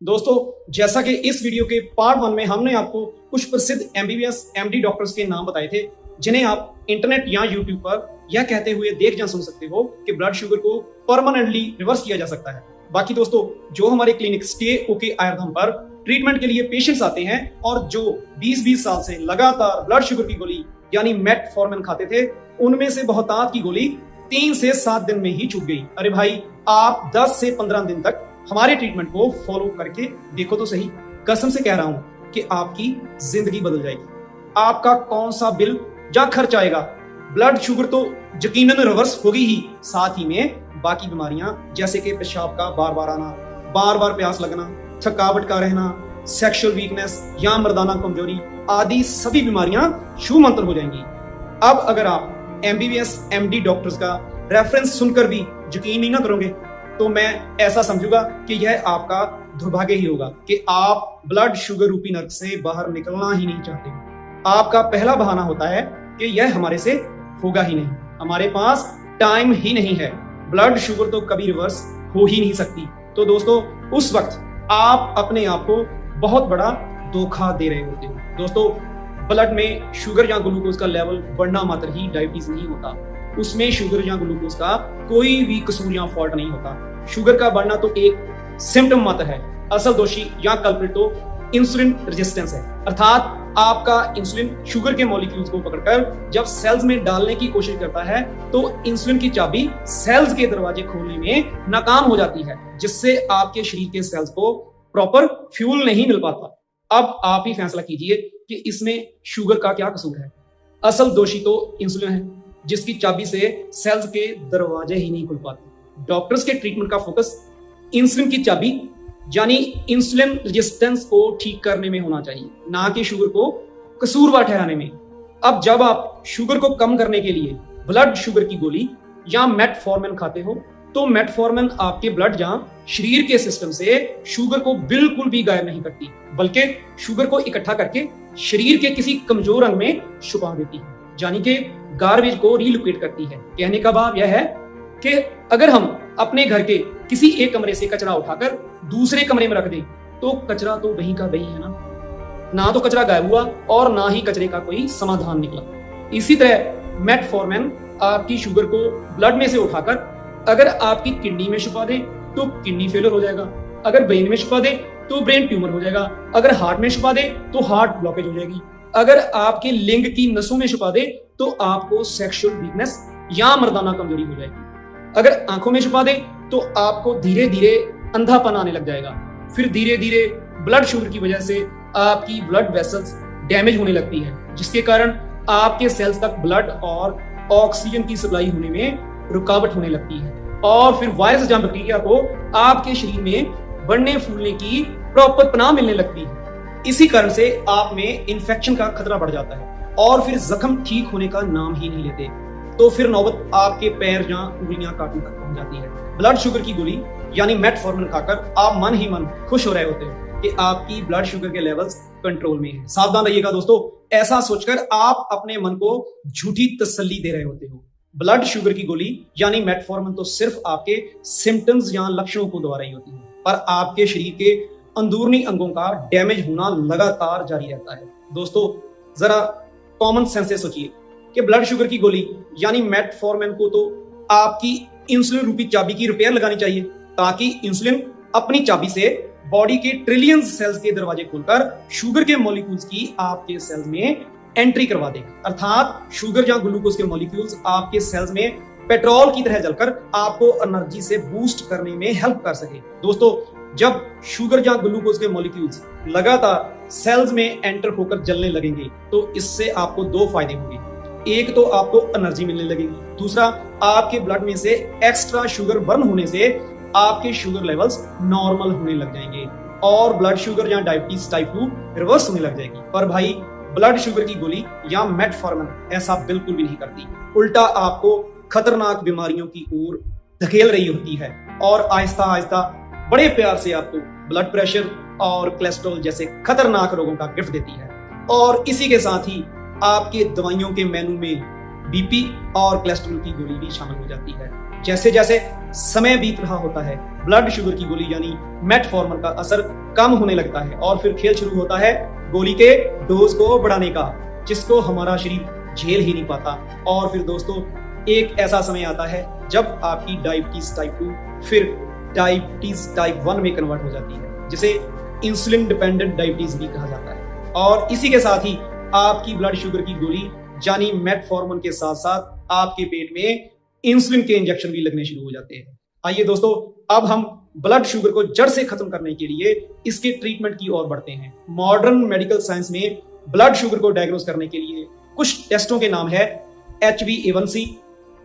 दोस्तों, जैसा कि इस वीडियो के पार्ट 1 में हमने आपको कुछ प्रसिद्ध एमबीबीएस एमडी डॉक्टर्स के नाम बताए थे, जिन्हें आप इंटरनेट या यूट्यूब पर यह कहते हुए देख या सुन सकते हो कि ब्लड शुगर को परमानेंटली रिवर्स किया जा सकता है। बाकी दोस्तों, जो हमारे क्लिनिक स्टे ओके आयुर्धाम पर ट्रीटमेंट के लिए पेशेंट्स आते हैं और जो 20-20 साल से लगातार ब्लड शुगर की गोली यानी मेटफॉर्मिन खाते थे, उनमें से बहुतात की गोली 3 से 7 दिन में ही छूट गई। अरे भाई, आप 10 से 15 दिन तक हमारे ट्रीटमेंट को फॉलो करके देखो तो सही। कसम से कह रहा हूं कि आपकी जिंदगी बदल जाएगी। आपका कौन सा बिल या खर्च आएगा, ब्लड शुगर तो यकीनन रिवर्स होगी ही, साथ ही में बाकी बीमारियां जैसे कि पेशाब का बार बार आना, बार बार प्यास लगना, थकावट का रहना, सेक्सुअल वीकनेस या मर्दाना कमजोरी आदि सभी बीमारियां छू मंतर हो जाएंगी। अब अगर आप एमबीबीएस एमडी डॉक्टर्स का रेफरेंस सुनकर भी यकीन नहीं ना करोगे, तो मैं ऐसा समझूंगा कि यह आपका दुर्भाग्य ही होगा कि आप ब्लड शुगर रूपी नर्क से बाहर निकलना ही नहीं चाहते। आपका पहला बहाना होता है कि यह हमारे से होगा ही नहीं, हमारे पास टाइम ही नहीं है, ब्लड शुगर तो कभी रिवर्स हो ही नहीं सकती। तो दोस्तों, उस वक्त आप अपने आप को बहुत बड़ा धोखा दे रहे होते हो। दोस्तों, ब्लड में शुगर या ग्लूकोज का लेवल बढ़ना मात्र ही डायबिटीज नहीं होता, उसमें शुगर या ग्लूकोज का कोई भी कसूर या फॉल्ट नहीं होता। शुगर का बढ़ना तो एक सिम्टम मात्र है, असल दोषी या कल्प्रिट तो इंसुलिन रेजिस्टेंस है। अर्थात आपका इंसुलिन शुगर के मॉलिक्यूल्स को पकड़कर जब सेल्स में डालने की कोशिश करता है तो इंसुलिन की चाबी सेल्स के दरवाजे खोलने में नाकाम हो जाती है, जिससे आपके शरीर के सेल्स को प्रॉपर फ्यूल नहीं मिल पाता। अब आप ही फैसला कीजिए कि इसमें शुगर का क्या कसूर है। असल दोषी तो इंसुलिन है, जिसकी चाबी से सेल्स के दरवाजे ही नहीं खुल पाते। डॉक्टर्स के ट्रीटमेंट का फोकस इंसुलिन की चाबी यानी इंसुलिन रेजिस्टेंस को ठीक करने में होना चाहिए, ना कि शुगर को कसूरवार ठहराने में। अब जब आप शुगर को कम करने के लिए ब्लड शुगर की गोली या मेटफॉर्मिन खाते हो, तो मेटफॉर्मिन आपके ब्लड या शरीर के सिस्टम से शुगर को बिल्कुल भी गायब नहीं करती, बल्कि शुगर को इकट्ठा करके शरीर के किसी कमजोर अंग में छुपा देती है, यानी कि गार्बेज को रीलोकेट करती है। कहने का भाव यह है कि अगर हम अपने घर के किसी एक कमरे से कचरा उठाकर दूसरे कमरे में रख दें, तो कचरा तो वहीं का वहीं है ना तो कचरा गायब हुआ और ना ही कचरे का कोई समाधान निकला। इसी तरह मेटफॉर्मिन आपकी शुगर को ब्लड में से उठाकर अगर आपकी किडनी में छुपा दे तो किडनी फेलियर हो जाएगा, अगर ब्रेन में छुपा दे तो ब्रेन ट्यूमर हो जाएगा, अगर हार्ट में छुपा दे तो हार्ट ब्लॉकेज हो जाएगी, अगर आपके लिंग की नसों में छुपा दे तो आपको सेक्सुअल वीकनेस या मर्दाना कमजोरी हो जाएगी, अगर आंखों में छुपा दे तो आपको धीरे धीरे अंधापन आने लग जाएगा, फिर धीरे धीरे ब्लड शुगर की वजह से आपकी ब्लड वेसल्स डैमेज होने लगती है, जिसके कारण आपके सेल्स तक ब्लड और ऑक्सीजन की सप्लाई होने में रुकावट होने लगती है, और फिर वायरस या बैक्टीरिया को आपके शरीर में बढ़ने फूलने की प्रॉपर पनाह मिलने लगती है। इसी कारण से आप में इन्फेक्शन का खतरा बढ़ जाता है और फिर जख्म ठीक होने का नाम ही नहीं लेते, तो फिर नौबत आपके पैर या उंगलियां काटने तक पहुंच जाती है। ब्लड शुगर की गोली यानी मेटफॉर्मिन खाकर आप मन ही मन खुश हो रहे होते हैं कि आपकी ब्लड शुगर के लेवल्स कंट्रोल में है। सावधान रहिएगा दोस्तों, ऐसा सोचकर आप अपने मन को झूठी तसल्ली दे रहे होते हो। ब्लड शुगर की गोली यानी मेटफॉर्मिन तो सिर्फ आपके सिम्टम्स या लक्षणों को दबा रही होती है, पर आपके शरीर के अंदरूनी अंगों का डैमेज होना लगातार जारी रहता है। दोस्तों, जरा कॉमन सेंस से सोचिए कि ब्लड शुगर की गोली यानी मेटफॉर्मिन को तो आपकी इंसुलिन रूपी चाबी की रिपेयर लगानी चाहिए, ताकि इंसुलिन अपनी चाबी से बॉडी के ट्रिलियन सेल्स के दरवाजे खोलकर शुगर के मॉलिक्यूल्स की आपके सेल्स में एंट्री करवा दे। अर्थात शुगर या ग्लूकोज के मॉलिक्यूल्स आपके सेल्स में पेट्रोल की तरह जलकर आपको एनर्जी से बूस्ट करने में हेल्प कर सके। दोस्तों, जब शुगर या ग्लूकोज के मॉलिक्यूल्स लगातार सेल्स में एंटर होकर जलने लगेंगे तो इससे आपको 2 फायदे होंगे। एक तो आपको एनर्जी मिलने लगेगी, दूसरा आपके ब्लड में से एक्स्ट्रा शुगर बर्न होने से आपके शुगर लेवल्स नॉर्मल होने लग जाएंगे और ब्लड शुगर या डायबिटीज टाइप 2 रिवर्स होने लग जाएगी। पर भाई, ब्लड शुगर की गोली या मेटफॉर्मिन ऐसा बिल्कुल भी नहीं करती, उल्टा आपको खतरनाक बीमारियों की ओर धकेल रही होती है और आहिस्ता आहिस्ता बड़े प्यार से आपको ब्लड प्रेशर और कोलेस्ट्रॉल जैसे खतरनाक रोगों का गिफ्ट देती है। और इसी के साथ ही आपके दवाइयों के मेनू में बीपी और कोलेस्ट्रॉल की गोली भी शामिल हो जाती है। जैसे जैसे समय बीत रहा होता है, ब्लड शुगर की गोली यानी मेटफॉर्मिन का असर कम होने लगता है और फिर खेल शुरू होता है गोली के डोज को बढ़ाने का, जिसको हमारा शरीर झेल ही नहीं पाता। और फिर दोस्तों एक ऐसा समय आता है जब आपकी डायबिटीज टाइप 2 फिर डायबिटीज टाइप 1 में कन्वर्ट हो जाती है, जिसे इंसुलिन डिपेंडेंट डायबिटीज भी कहा जाता है। और इसी के साथ ही आपकी ब्लड शुगर की गोली यानी मेटफॉर्मिन के साथ साथ आपके पेट में इंसुलिन के इंजेक्शन भी लगने शुरू हो जाते हैं। आइए दोस्तों, अब हम ब्लड शुगर को जड़ से खत्म करने के लिए इसके ट्रीटमेंट की ओर बढ़ते हैं। मॉडर्न मेडिकल साइंस में ब्लड शुगर को डायग्नोस करने के लिए कुछ टेस्टों के नाम है HbA1c,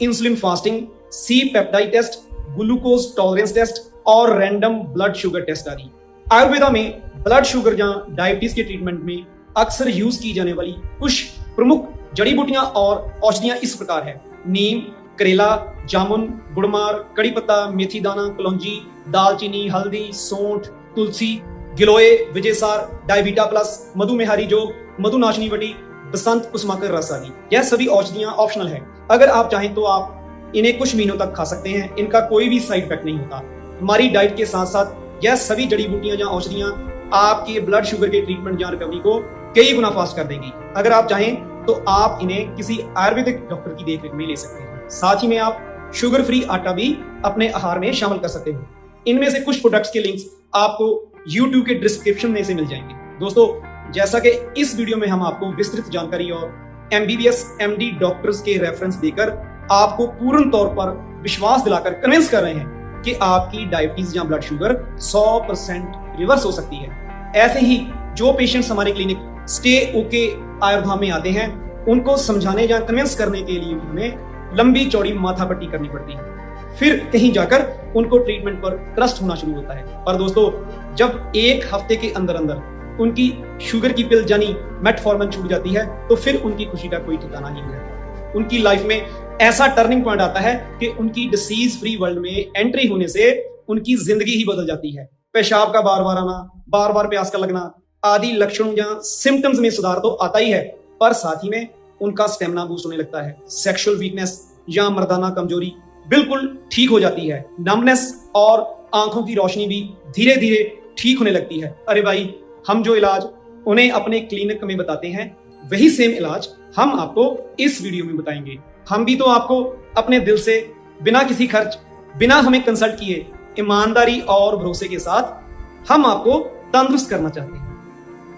insulin fasting, C peptide test, glucose tolerance test और रैंडम ब्लड शुगर टेस्ट आदि। आयुर्वेदा में ब्लड शुगर या डायबिटीज के ट्रीटमेंट में अक्सर यूज की जाने वाली कुछ प्रमुख जड़ी बूटियां और औषधियां इस प्रकार है: नीम, करेला, जामुन, गुड़मार, कड़ी पत्ता, मेथी दाना, कलौंजी, दालचीनी, हल्दी, सौंठ, तुलसी, गिलोय, विजयसार, डायबिटा प्लस, मधुमेहारी जोग, मधुनाशनी वटी, बसंत कुसुमाकर रस आदि। यह सभी औषधियां ऑप्शनल है। अगर आप चाहें तो आप इन्हें कुछ महीनों तक खा सकते हैं। इनका कोई भी साइड इफेक्ट नहीं होता। हमारी डाइट के साथ साथ यह सभी जड़ी बूटियां या औषधियां आपके ब्लड शुगर के ट्रीटमेंट या रिकवरी को कई गुना फास्ट कर देंगी। अगर आप चाहें तो आप इन्हें किसी आयुर्वेदिक डॉक्टर की देखरेख में ले सकते हैं। साथ ही में आप शुगर फ्री आटा भी अपने आहार में शामिल कर सकते हो। इनमें से कुछ प्रोडक्ट्स के लिंक्स आपको YouTube के डिस्क्रिप्शन में से मिल जाएंगे। दोस्तों, जैसा कि इस वीडियो में हम आपको विस्तृत जानकारी और MBBS MD डॉक्टर्स के रेफरेंस देकर आपको पूर्ण तौर पर विश्वास दिलाकर कन्विंस कर रहे हैं कि आपकी डायबिटीज या ब्लड शुगर 100% रिवर्स हो सकती है। ऐसे ही जो पेशेंट्स हमारे क्लिनिक स्टे ओके आयुर्धाम में आते हैं, उनको समझाने या कन्विंस करने के लिए हमें लंबी चौड़ी माथापट्टी करनी पड़ती है। फिर कहीं जाकर उनको ट्रीटमेंट पर ट्रस्ट होना शुरू होता है। पर दोस्तों, जब एक हफ्ते के अंदर अंदर उनकी शुगर की पिल यानी मेटफॉर्मिन छूट जाती है तो फिर उनकी खुशी का कोई ठिकाना ही नहीं रहता। उनकी लाइफ में ऐसा टर्निंग पॉइंट आता है कि उनकी डिसीज फ्री वर्ल्ड में एंट्री होने से उनकी जिंदगी ही बदल जाती है। पेशाब का बार बार आना, बार बार प्यास का लगना आदि लक्षणों या सिम्टम्स में सुधार तो आता ही है, पर साथ ही में उनका स्टेमिना बूस्ट होने लगता है। सेक्सुअल वीकनेस या मर्दाना कमजोरी बिल्कुल ठीक हो जाती है। नमनेस और आंखों की रोशनी भी धीरे धीरे ठीक होने लगती है। अरे भाई, हम जो इलाज उन्हें अपने क्लिनिक में बताते हैं वही सेम इलाज हम आपको इस वीडियो में बताएंगे। हम भी तो आपको अपने दिल से बिना किसी खर्च, बिना हमें कंसल्ट किए, ईमानदारी और भरोसे के साथ हम आपको तंदुरुस्त करना चाहते हैं।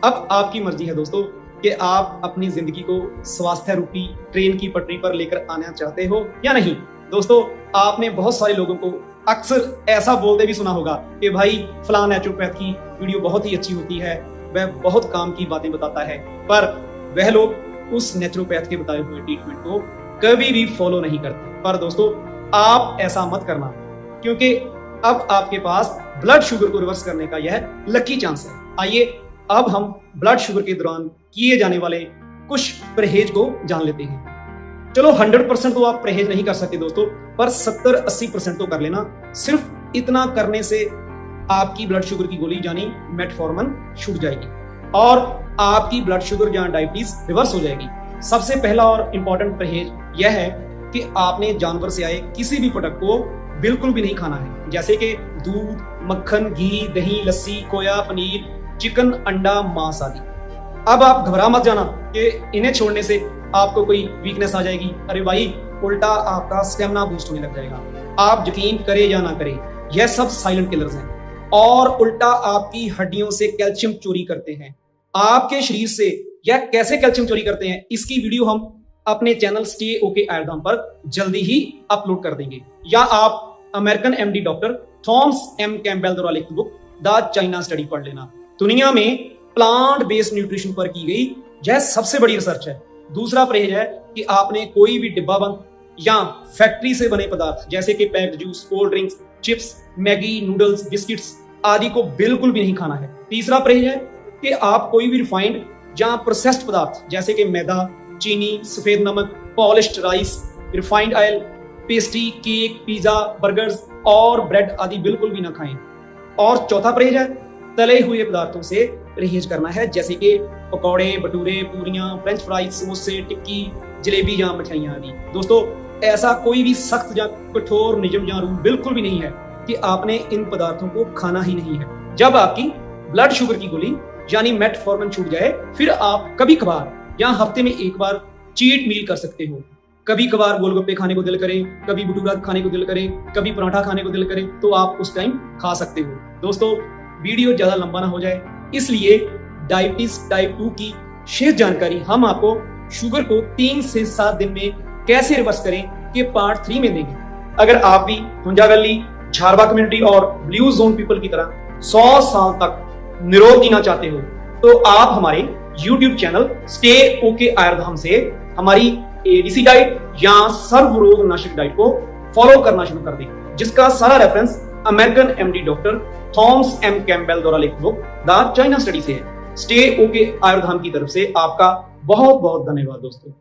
अब आपकी मर्जी है दोस्तों कि आप अपनी जिंदगी को स्वास्थ्य रूपी ट्रेन की पटरी पर लेकर आना चाहते हो या नहीं। दोस्तों, आपने बहुत सारे लोगों को अक्सर ऐसा बोलते भी सुना होगा कि भाई फलां नेचुरोपैथ की वीडियो बहुत ही अच्छी होती है, वह बहुत काम की बातें बताता है, पर वह लोग उस नेचुरोपैथ के बताए हुए ट्रीटमेंट को कभी भी फॉलो नहीं करते। पर दोस्तों, आप ऐसा मत करना, क्योंकि अब आपके पास ब्लड शुगर को रिवर्स करने का यह लकी चांस है। आइए अब हम ब्लड शुगर के दौरान किए जाने वाले कुछ परहेज को जान लेते हैं। चलो 100% तो आप परहेज नहीं कर सकते दोस्तों, पर 70-80% तो कर लेना। सिर्फ इतना करने से आपकी ब्लड शुगर की गोली यानी मेटफॉर्मिन छूट जाएगी और आपकी ब्लड शुगर या डायबिटीज रिवर्स हो जाएगी। सबसे पहला और इंपॉर्टेंट परहेज यह है कि आपने जानवर से आए किसी भी प्रोडक्ट को बिल्कुल भी नहीं खाना है, जैसे कि दूध, मक्खन, घी, दही, लस्सी, खोया, पनीर, चिकन, अंडा, मांस आदि। अब आप घबरा मत जाना कि इन्हें छोड़ने से आपको कोई वीकनेस आ जाएगी। अरे भाई, उल्टा आपका स्टेमिना बूस्ट होने लग जाएगा। आप यकीन करें या ना करें, यह सब साइलेंट किलर्स हैं और उल्टा आपकी हड्डियों से कैल्शियम चोरी करते हैं। आपके शरीर से यह कैसे कैल्शियम चोरी करते हैं, इसकी वीडियो हम अपने चैनल स्टे ओके आयुर्धाम पर जल्दी ही अपलोड कर देंगे। या आप American MD doctor Thomas M Campbell द्वारा लिखित बुक द चाइना स्टडी पढ़ लेना। दुनिया में प्लांट बेस्ड न्यूट्रिशन पर की गई यह सबसे बड़ी रिसर्च है। दूसरा परहेज है कि आपने कोई भी डिब्बा बंद या फैक्ट्री से बने पदार्थ जैसे कि packed juice, cold drinks, chips, Maggi, noodles, biscuits आदि को बिल्कुल भी नहीं खाना है। तीसरा परहेज है कि आप कोई भी रिफाइंड या प्रोसेस्ड पदार्थ जैसे कि मैदा, चीनी, सफेद नमक, polished rice, refined oil, pastry, cake, pizza, burgers और ब्रेड आदि बिल्कुल भी ना खाएं। और चौथा परहेज है तले हुए पदार्थों से परहेज करना है, जैसे कि पकौड़े, भटूरे, पूरियां, फ्रेंच फ्राइज, समोसे, टिक्की, जलेबी या मिठाइयां आदि। दोस्तों, ऐसा कोई भी सख्त या कठोर नियम या रूल बिल्कुल भी नहीं है कि आपने इन पदार्थों को खाना ही नहीं है। जब आपकी ब्लड शुगर की गोली यानी मेटफॉर्मिन छूट जाए, फिर आप कभी कभार या हफ्ते में एक बार चीट मील कर सकते हो। कभी कभार गोलगप्पे खाने को दिल करे, कभी भटूरा खाने को दिल करे, कभी पराठा खाने को दिल करे, तो आप उस टाइम खा सकते हो। दोस्तों, वीडियो ज्यादा लंबा ना हो जाए, इसलिए डायबिटीज टाइप 2 की शेष जानकारी हम आपको शुगर को 3 से 7 दिन में कैसे रिवर्स करें के पार्ट 3 में देंगे। अगर आप भी हुंजा वैली, झारवा कम्युनिटी और ब्लू जोन पीपल की तरह 100 साल तक निरोग जीना चाहते हो, तो आप हमारे YouTube चैनल स्टे ओके आयुर्धाम से हमारी एबीसी डाइट या सर्व रोग नाशक डाइट को फॉलो करना शुरू कर दें, जिसका सारा reference American MD doctor Thomas M Campbell द्वारा लिखित बुक द चाइना स्टडी से है। स्टे ओके आयुर्धाम की तरफ से आपका बहुत बहुत धन्यवाद दोस्तों।